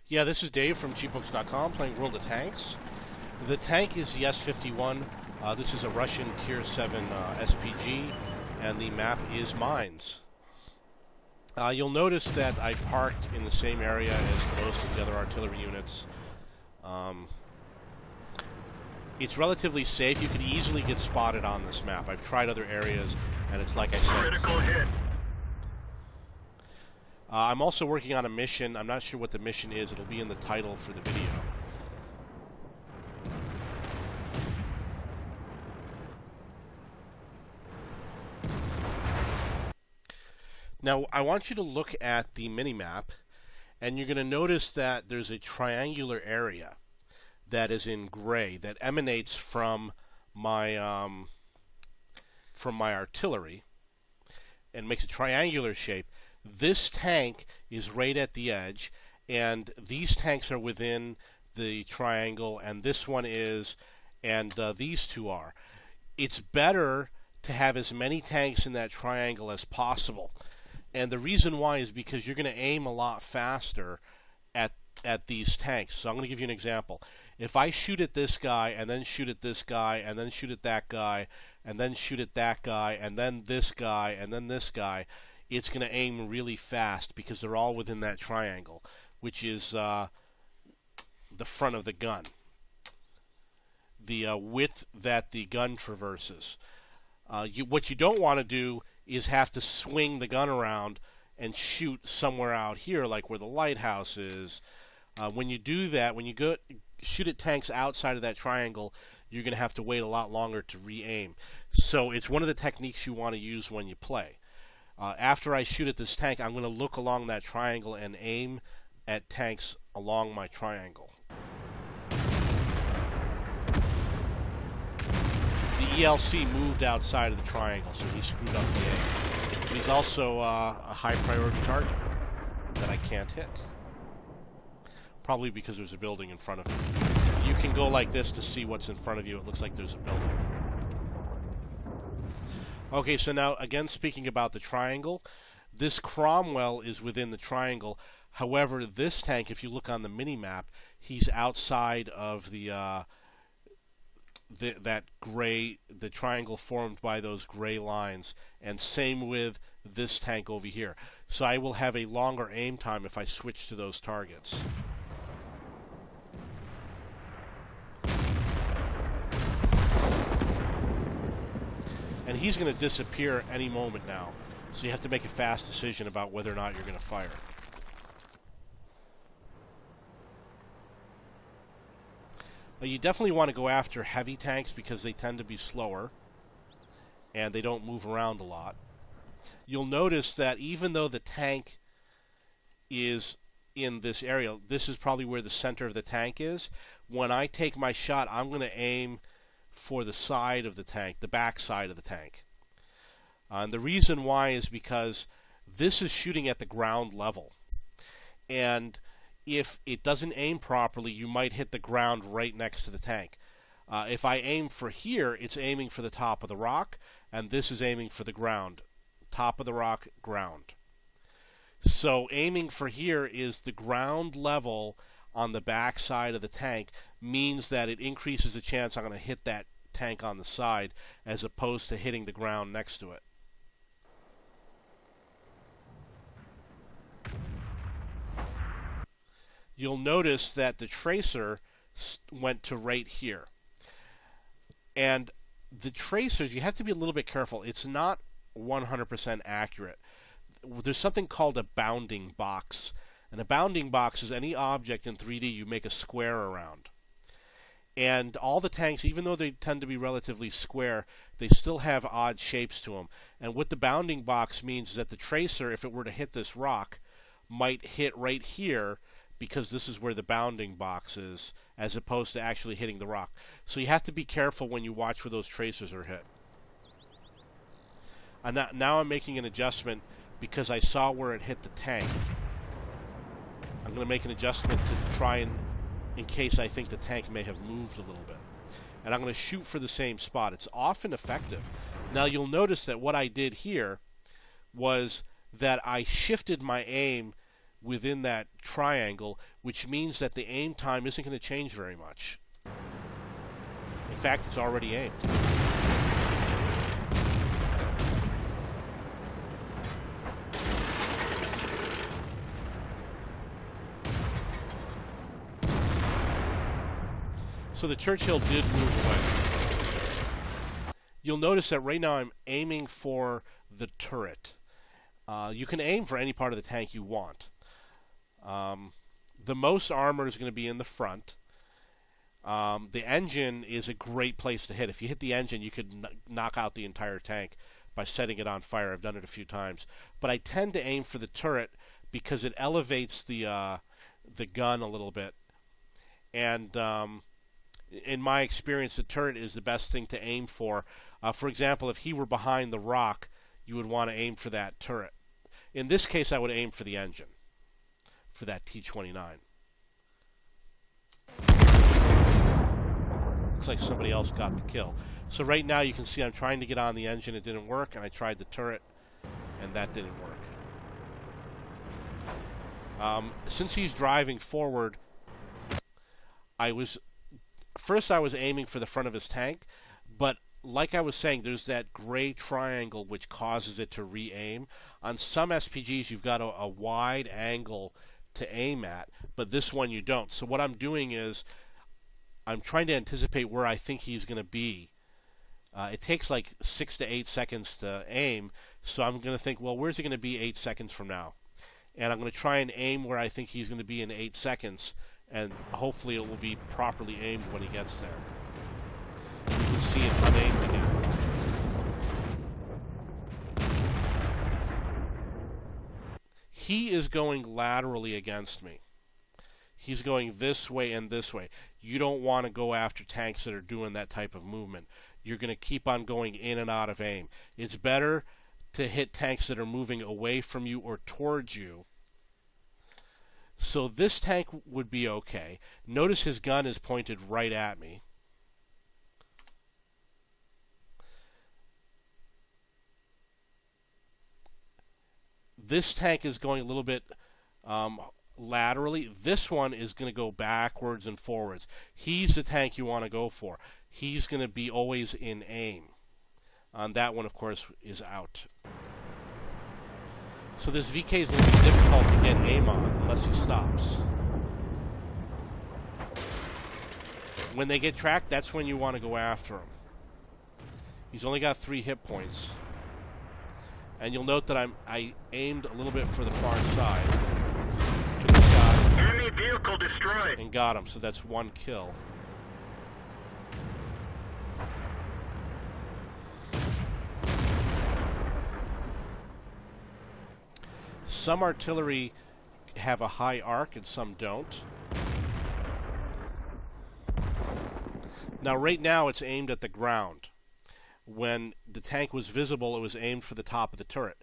Yeah, this is Dave from cheapbooks.com playing World of Tanks. The tank is the S51. This is a Russian Tier 7 SPG, and the map is Mines. You'll notice that I parked in the same area as most of the other artillery units. It's relatively safe. You could easily get spotted on this map. I've tried other areas, and it's like I said. Critical hit. I'm also working on a mission. I'm not sure what the mission is. It'll be in the title for the video. Now, I want you to look at the mini-map, and you're going to notice that there's a triangular area that is in gray that emanates from my artillery and makes a triangular shape. This tank is right at the edge, and these tanks are within the triangle, and this one is, and these two are. It's better to have as many tanks in that triangle as possible. And the reason why is because you're going to aim a lot faster at these tanks. So I'm going to give you an example. If I shoot at this guy, and then shoot at this guy, and then shoot at that guy, and then shoot at that guy, and then this guy, and then this guy, it's going to aim really fast because they're all within that triangle, which is the front of the gun, the width that the gun traverses. What you don't want to do is have to swing the gun around and shoot somewhere out here, like where the lighthouse is. When you do that, when you go shoot at tanks outside of that triangle, you're going to have to wait a lot longer to re-aim. So it's one of the techniques you want to use when you play. After I shoot at this tank, I'm going to look along that triangle and aim at tanks along my triangle. The ELC moved outside of the triangle, so he screwed up the aim. But he's also a high priority target that I can't hit. Probably because there's a building in front of me. You can go like this to see what's in front of you. It looks like there's a building. Okay, so now, again, speaking about the triangle, this Cromwell is within the triangle. However, this tank, if you look on the mini-map, he's outside of the triangle formed by those gray lines, and same with this tank over here. So I will have a longer aim time if I switch to those targets. And he's going to disappear any moment now, so you have to make a fast decision about whether or not you're going to fire. You definitely want to go after heavy tanks because they tend to be slower and they don't move around a lot. You'll notice that even though the tank is in this area, this is probably where the center of the tank is. When I take my shot, I'm going to aim for the side of the tank, the back side of the tank. And the reason why is because this is shooting at the ground level. And if it doesn't aim properly, you might hit the ground right next to the tank. If I aim for here, it's aiming for the top of the rock, and this is aiming for the ground. Top of the rock, ground. So aiming for here is the ground level on the back side of the tank, means that it increases the chance I'm going to hit that tank on the side as opposed to hitting the ground next to it. You'll notice that the tracer went to right here. And the tracers, you have to be a little bit careful. It's not 100% accurate. There's something called a bounding box. And a bounding box is any object in 3D you make a square around. And all the tanks, even though they tend to be relatively square, they still have odd shapes to them. And what the bounding box means is that the tracer, if it were to hit this rock, might hit right here because this is where the bounding box is, as opposed to actually hitting the rock. So you have to be careful when you watch where those tracers are hit. And now I'm making an adjustment because I saw where it hit the tank. I'm going to make an adjustment to try and, in case I think the tank may have moved a little bit. And I'm going to shoot for the same spot. It's often effective. Now you'll notice that what I did here was that I shifted my aim within that triangle, which means that the aim time isn't going to change very much. In fact, it's already aimed. So the Churchill did move away. You'll notice that right now I'm aiming for the turret. You can aim for any part of the tank you want. The most armor is going to be in the front. The engine is a great place to hit. If you hit the engine, you could knock out the entire tank by setting it on fire. I've done it a few times. But I tend to aim for the turret because it elevates the gun a little bit. And in my experience, the turret is the best thing to aim for. For example, if he were behind the rock, you would want to aim for that turret. In this case, I would aim for the engine, for that T-29. Looks like somebody else got the kill. So right now you can see I'm trying to get on the engine. It didn't work, and I tried the turret, and that didn't work. Since he's driving forward, I was aiming for the front of his tank, but like I was saying, there's that gray triangle which causes it to re-aim. On some SPGs, you've got a wide angle to aim at, but this one you don't. So what I'm doing is I'm trying to anticipate where I think he's going to be. It takes like 6 to 8 seconds to aim, so I'm going to think, well, where's he going to be 8 seconds from now? And I'm going to try and aim where I think he's going to be in 8 seconds, and hopefully it will be properly aimed when he gets there. You can see it unaimed again. He is going laterally against me. He's going this way and this way. You don't want to go after tanks that are doing that type of movement. You're going to keep on going in and out of aim. It's better to hit tanks that are moving away from you or towards you. So this tank would be okay. Notice his gun is pointed right at me. This tank is going a little bit laterally. This one is going to go backwards and forwards. He's the tank you want to go for. He's going to be always in aim. That one, of course, is out. So this VK is going to be difficult to get aim on unless he stops. When they get tracked, that's when you want to go after him. He's only got 3 hit points. And you'll note that I aimed a little bit for the far side. Took a shot. Enemy vehicle destroyed. And got him, so that's 1 kill. Some artillery have a high arc and some don't. Now right now it's aimed at the ground. When the tank was visible, it was aimed for the top of the turret.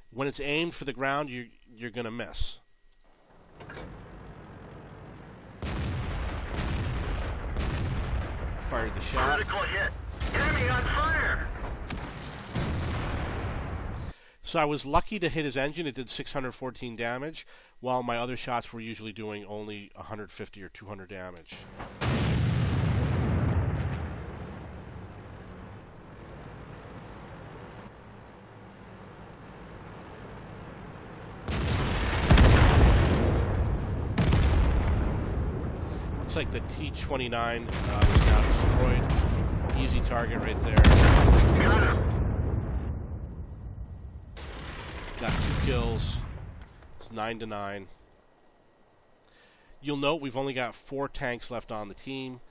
When it's aimed for the ground, you're going to miss. Fired the shot. Critical hit. Enemy on fire. So I was lucky to hit his engine. It did 614 damage, while my other shots were usually doing only 150 or 200 damage. Looks like the T-29 is now destroyed. Easy target right there. Got him. Got 2 kills. It's 9-9. You'll note we've only got 4 tanks left on the team,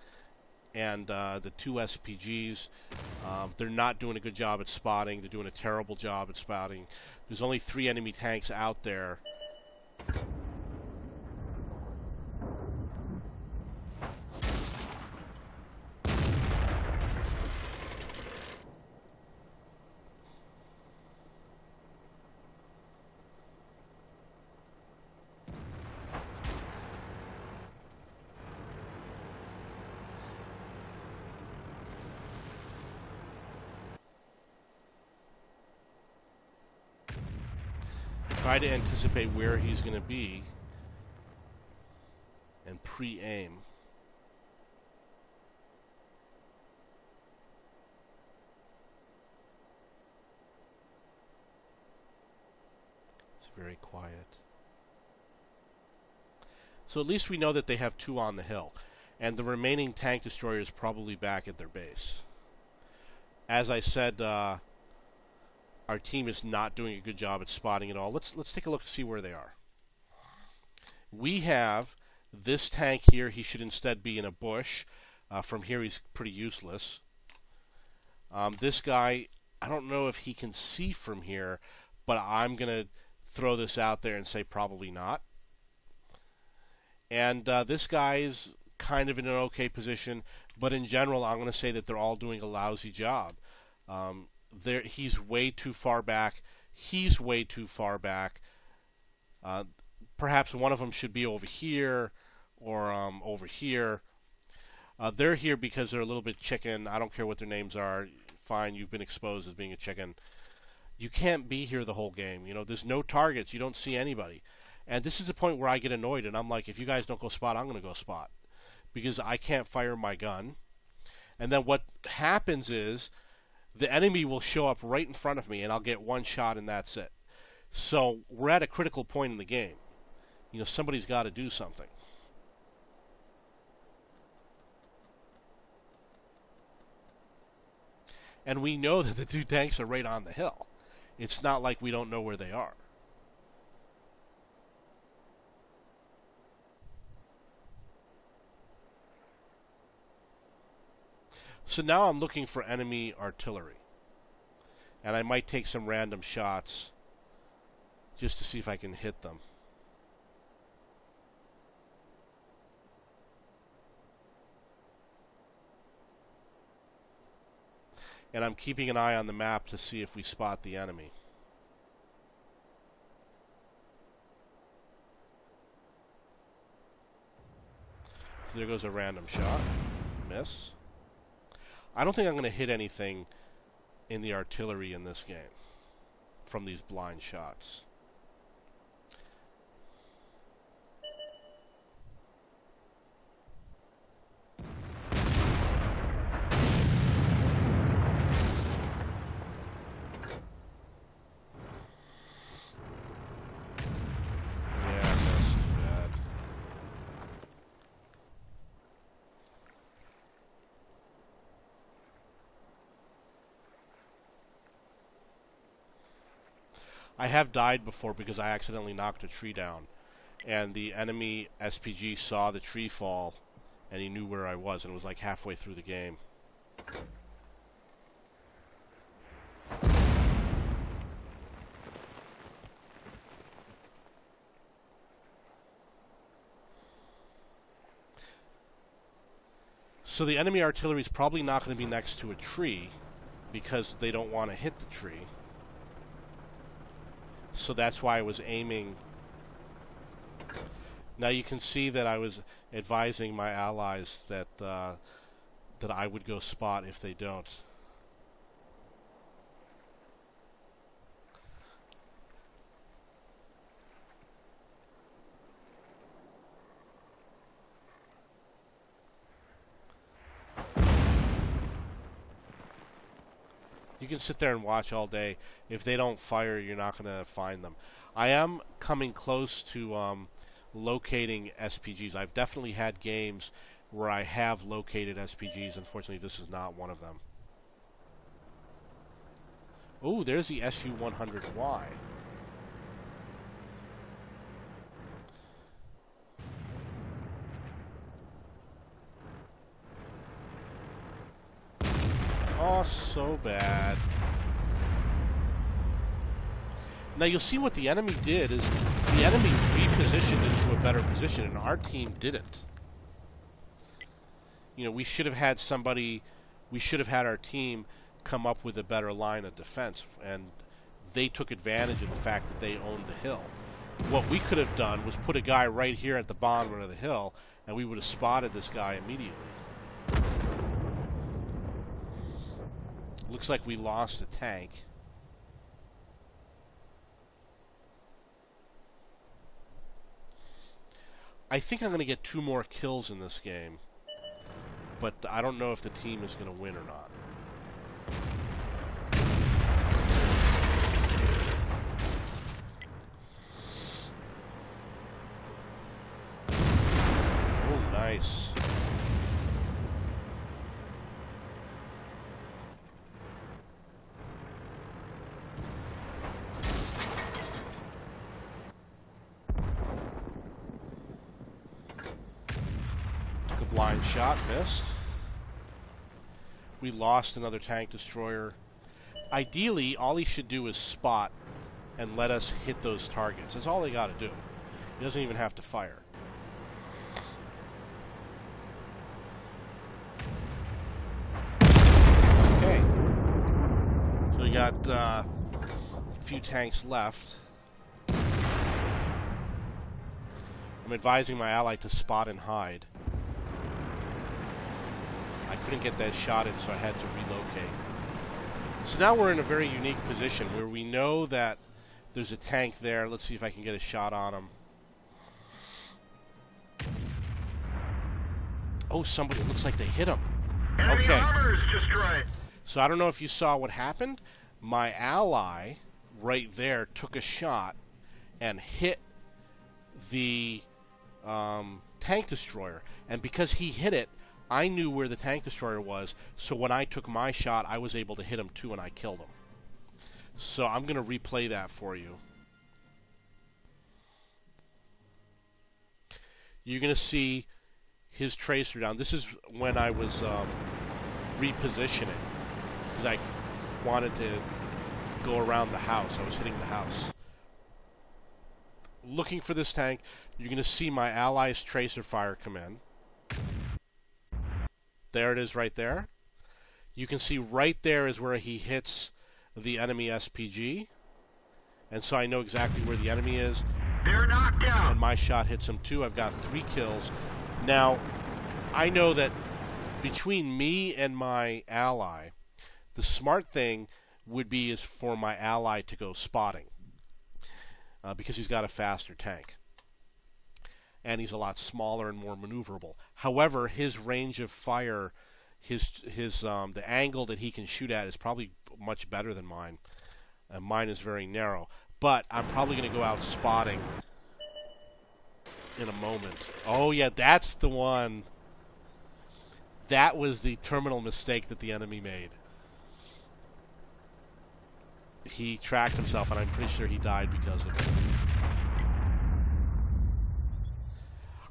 and the 2 SPGs. They're not doing a good job at spotting. They're doing a terrible job at spotting. There's only 3 enemy tanks out there. try to anticipate where he's going to be and pre-aim. It's very quiet. So at least we know that they have 2 on the hill. And the remaining tank destroyer is probably back at their base. As I said, our team is not doing a good job at spotting it all. Let's take a look to see where they are. We have this tank here. He should instead be in a bush. From here, he's pretty useless. This guy, I don't know if he can see from here, but I'm going to throw this out there and say probably not. And this guy's kind of in an okay position, but in general, I'm going to say that they're all doing a lousy job. He's way too far back. He's way too far back. Perhaps one of them should be over here or over here. They're here because they're a little bit chicken. I don't care what their names are. Fine, you've been exposed as being a chicken. You can't be here the whole game. You know, there's no targets. You don't see anybody. And this is the point where I get annoyed, and I'm like, if you guys don't go spot, I'm going to go spot. Because I can't fire my gun. And then what happens is the enemy will show up right in front of me, and I'll get one shot, and that's it. So we're at a critical point in the game. You know, somebody's got to do something. And we know that the 2 tanks are right on the hill. It's not like we don't know where they are. So now I'm looking for enemy artillery. And I might take some random shots just to see if I can hit them. And I'm keeping an eye on the map to see if we spot the enemy. So there goes a random shot. Miss. I don't think I'm going to hit anything in the artillery in this game from these blind shots. I have died before because I accidentally knocked a tree down, and the enemy SPG saw the tree fall, and he knew where I was, and it was like halfway through the game. So the enemy artillery is probably not going to be next to a tree because they don't want to hit the tree. So that's why I was aiming. Now you can see that I was advising my allies that that I would go spot if they don't. You can sit there and watch all day. If they don't fire, you're not going to find them. I am coming close to locating SPGs. I've definitely had games where I have located SPGs. Unfortunately, this is not one of them. Oh, there's the SU-100Y. Oh, so bad. Now you'll see what the enemy did is the enemy repositioned into a better position, and our team didn't. You know, we should have had somebody, we should have had our team come up with a better line of defense, and they took advantage of the fact that they owned the hill. What we could have done was put a guy right here at the bottom of the hill, and we would have spotted this guy immediately. Looks like we lost a tank. I think I'm going to get 2 more kills in this game. But I don't know if the team is going to win or not. Oh, nice. Took a blind shot, missed. We lost another tank destroyer. Ideally, all he should do is spot and let us hit those targets. That's all they got to do. He doesn't even have to fire. Okay. So we got a few tanks left. I'm advising my ally to spot and hide. I couldn't get that shot in, so I had to relocate. So now we're in a very unique position where we know that there's a tank there. Let's see if I can get a shot on him. Oh, somebody, it looks like they hit him. Enemy Okay. armor is destroyed. So I don't know if you saw what happened. My ally right there took a shot and hit the tank destroyer. And because he hit it, I knew where the tank destroyer was, so when I took my shot, I was able to hit him too, and I killed him. So I'm going to replay that for you. You're going to see his tracer down. This is when I was repositioning, because I wanted to go around the house. I was hitting the house. Looking for this tank, you're going to see my ally's tracer fire come in. There it is right there. You can see right there is where he hits the enemy SPG. And so I know exactly where the enemy is. They're knocked down. And my shot hits him too. I've got 3 kills. Now, I know that between me and my ally, the smart thing would be is for my ally to go spotting. Because he's got a faster tank. And he's a lot smaller and more maneuverable. However, his range of fire, the angle that he can shoot at is probably much better than mine. Mine is very narrow. But I'm probably going to go out spotting in a moment. Oh yeah, that's the one. That was the terminal mistake that the enemy made. He tracked himself, and I'm pretty sure he died because of it.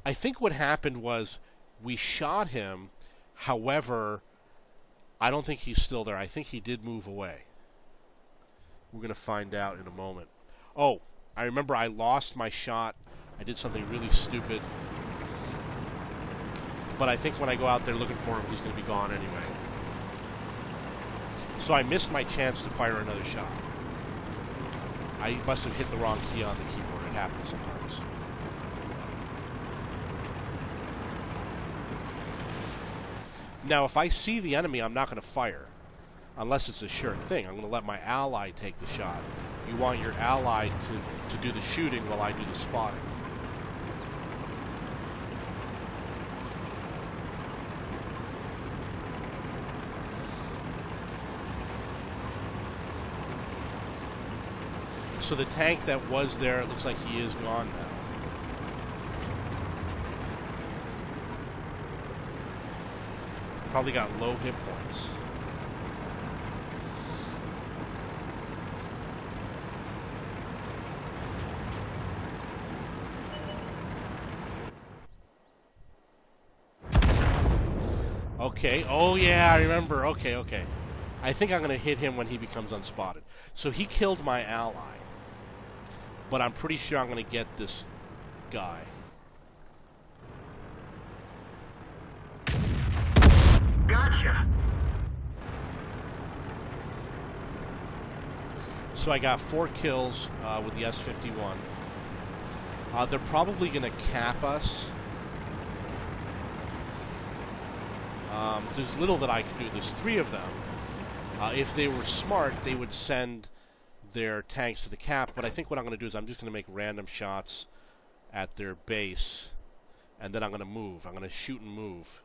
I think what happened was we shot him. However, I don't think he's still there. I think he did move away. We're going to find out in a moment. Oh, I remember I lost my shot. I did something really stupid. But I think when I go out there looking for him, he's going to be gone anyway. So I missed my chance to fire another shot. I must have hit the wrong key on the keyboard. It happens sometimes. Now, if I see the enemy, I'm not going to fire. Unless it's a sure thing. I'm going to let my ally take the shot. You want your ally to do the shooting while I do the spotting. So the tank that was there, it looks like he is gone now. Probably got low hit points. Okay. Oh yeah, I remember. Okay, okay. I think I'm going to hit him when he becomes unspotted. So he killed my ally. But I'm pretty sure I'm going to get this guy. Gotcha. So I got 4 kills with the S51. They're probably going to cap us. There's little that I can do. There's 3 of them. If they were smart, they would send their tanks to the cap. But I think what I'm going to do is I'm just going to make random shots at their base. and then I'm going to move. I'm going to shoot and move.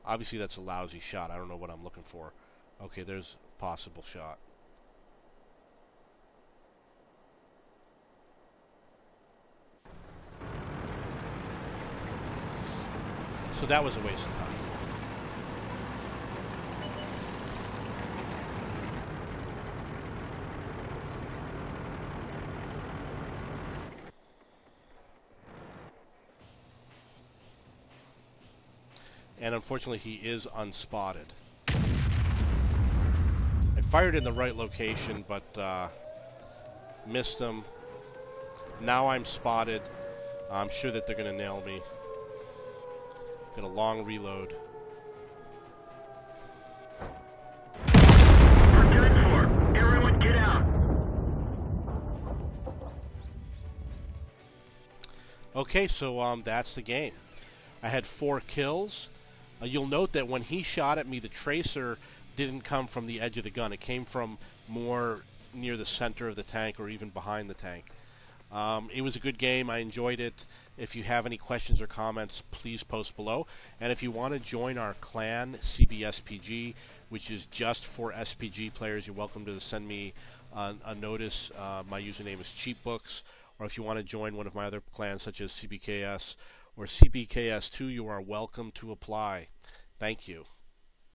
Obviously, that's a lousy shot. I don't know what I'm looking for. Okay, there's a possible shot. So that was a waste of time. And unfortunately, he is unspotted. I fired in the right location, but missed him. Now I'm spotted. I'm sure that they're going to nail me. Got a long reload. We're done for. Everyone get out. Okay, so that's the game. I had 4 kills. You'll note that when he shot at me, the tracer didn't come from the edge of the gun. It came from more near the center of the tank or even behind the tank. It was a good game. I enjoyed it. If you have any questions or comments, please post below. And if you want to join our clan, CBSPG, which is just for SPG players, you're welcome to send me a notice. My username is Cheapbooks. Or if you want to join one of my other clans, such as CBKS or CBKS2, you are welcome to apply. Thank you.